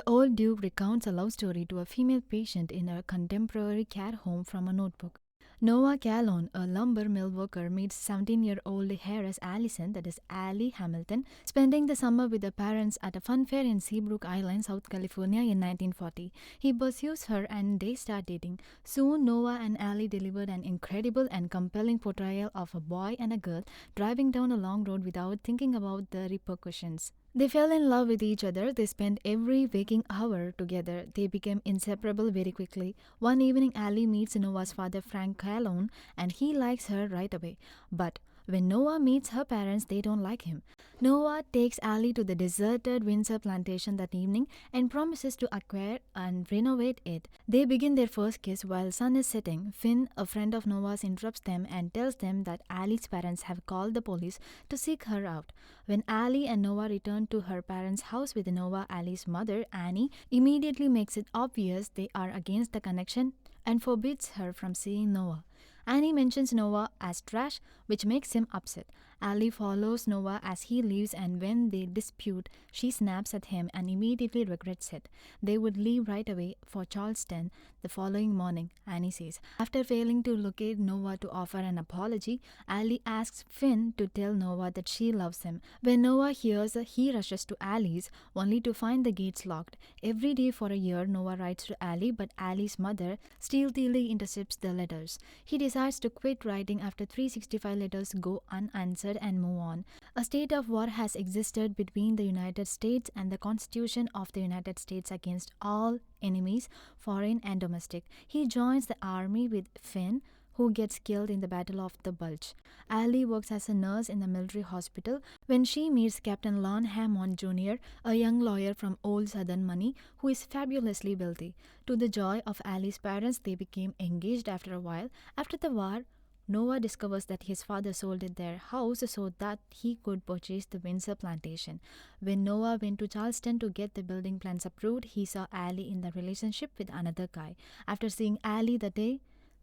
The old Duke recounts a love story to a female patient in a contemporary care home from a notebook. Noah Calhoun, a lumber mill worker, meets 17-year-old heiress Allison, that is Allie Hamilton, spending the summer with her parents at a fun fair in Seabrook Island, South California in 1940. He pursues her and they start dating. Soon, Noah and Allie delivered an incredible and compelling portrayal of a boy and a girl driving down a long road without thinking about the repercussions. They fell in love with each other. They spent every waking hour together. They became inseparable very quickly. One evening, Ali meets Noah's father, Frank Calhoun, and he likes her right away. But when Noah meets her parents, they don't like him. Noah takes Ali to the deserted Windsor plantation that evening and promises to acquire and renovate it. They begin their first kiss while sun is setting. Finn, a friend of Noah's, interrupts them and tells them that Ali's parents have called the police to seek her out. When Ali and Noah return to her parents' house with Noah, Ali's mother, Annie, immediately makes it obvious they are against the connection and forbids her from seeing Noah. Annie mentions Noah as trash, which makes him upset. Ali follows Noah as he leaves, and when they dispute, she snaps at him and immediately regrets it. They would leave right away for Charleston the following morning, Annie says. After failing to locate Noah to offer an apology, Ali asks Finn to tell Noah that she loves him. When Noah hears, he rushes to Ali's, only to find the gates locked. Every day for a year, Noah writes to Ali, but Ali's mother stealthily intercepts the letters. He decides to quit writing after 365 letters go unanswered and move on. A state of war has existed between the United States and the Constitution of the United States against all enemies, foreign and domestic. He joins the army with Finn, who gets killed in the Battle of the Bulge. Ali works as a nurse in the military hospital when she meets Captain Lon Hammond Jr., a young lawyer from old Southern money who is fabulously wealthy. To the joy of Ali's parents, they became engaged after a while. After the war, Noah discovers that his father sold their house so that he could purchase the Windsor plantation. When Noah went to Charleston to get the building plans approved, he saw Ali in the relationship with another guy. After seeing Ali that day,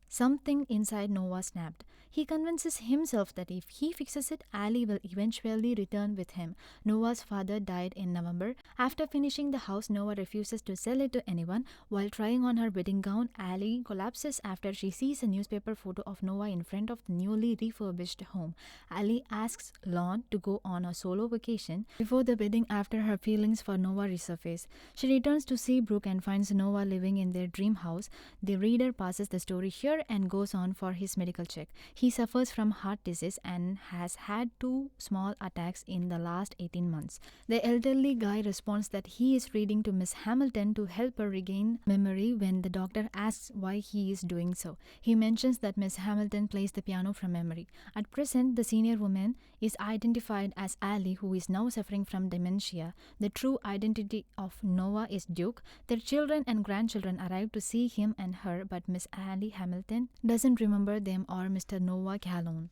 something inside Noah snapped. He convinces himself that if he fixes it, Ali will eventually return with him. Noah's father died in November. After finishing the house, Noah refuses to sell it to anyone. While trying on her wedding gown, Ali collapses after she sees a newspaper photo of Noah in front of the newly refurbished home. Ali asks Lon to go on a solo vacation before the wedding after her feelings for Noah resurface. She returns to Seabrook and finds Noah living in their dream house. The reader passes the story here and goes on for his medical check. He suffers from heart disease and has had 2 small attacks in the last 18 months. The elderly guy responds that he is reading to Miss Hamilton to help her regain memory when the doctor asks why he is doing so. He mentions that Miss Hamilton plays the piano from memory. At present, the senior woman is identified as Ali, who is now suffering from dementia. The true identity of Noah is Duke. Their children and grandchildren arrive to see him and her, but Miss Ali Hamilton doesn't remember them or Mr. Noah Calhoun.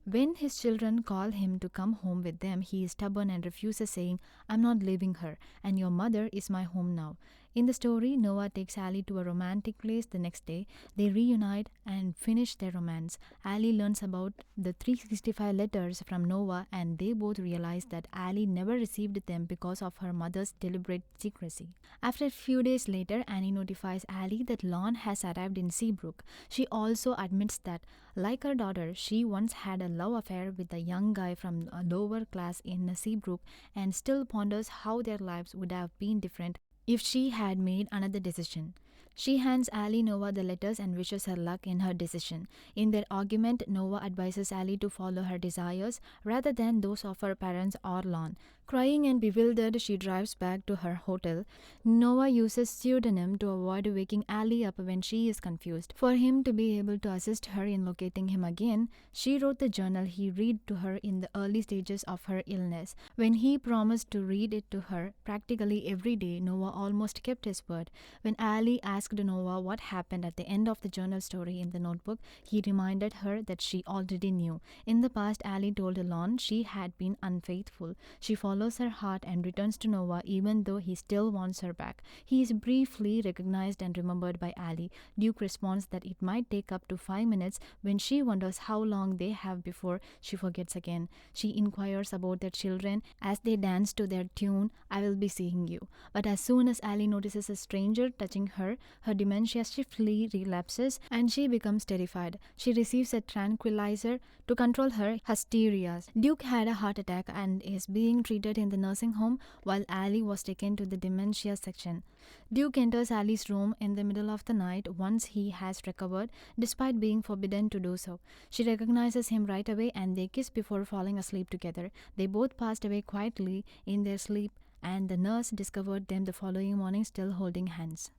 When his children call him to come home with them, he is stubborn and refuses, saying, "I'm not leaving her, and your mother is my home now." In the story, Noah takes Ali to a romantic place the next day. They reunite and finish their romance. Ali learns about the 365 letters from Noah, and they both realize that Ali never received them because of her mother's deliberate secrecy. After a few days later, Annie notifies Ali that Lon has arrived in Seabrook. She also admits that, like her daughter, she once had a love affair with a young guy from a lower class in Seabrook and still ponders how their lives would have been different if she had made another decision. She hands Ali Noah the letters and wishes her luck in her decision. In their argument, Noah advises Ali to follow her desires rather than those of her parents or Lon. Crying and bewildered, she drives back to her hotel. Noah uses pseudonym to avoid waking Ali up when she is confused. For him to be able to assist her in locating him again, she wrote the journal he read to her in the early stages of her illness. When he promised to read it to her practically every day, Noah almost kept his word. When Ali asked Noah what happened at the end of the journal story in the notebook, he reminded her that she already knew. In the past, Ali told Lon she had been unfaithful. She followed follows her heart and returns to Noah even though he still wants her back. He is briefly recognized and remembered by Ali. Duke responds that it might take up to 5 minutes when she wonders how long they have before she forgets again. She inquires about their children as they dance to their tune, I Will Be Seeing You. But as soon as Ali notices a stranger touching her, her dementia swiftly relapses and she becomes terrified. She receives a tranquilizer to control her hysteria. Duke had a heart attack and is being treated in the nursing home while Ali was taken to the dementia section. Duke enters Ali's room in the middle of the night once he has recovered, despite being forbidden to do so. She recognizes him right away and they kiss before falling asleep together. They both passed away quietly in their sleep, and the nurse discovered them the following morning still holding hands.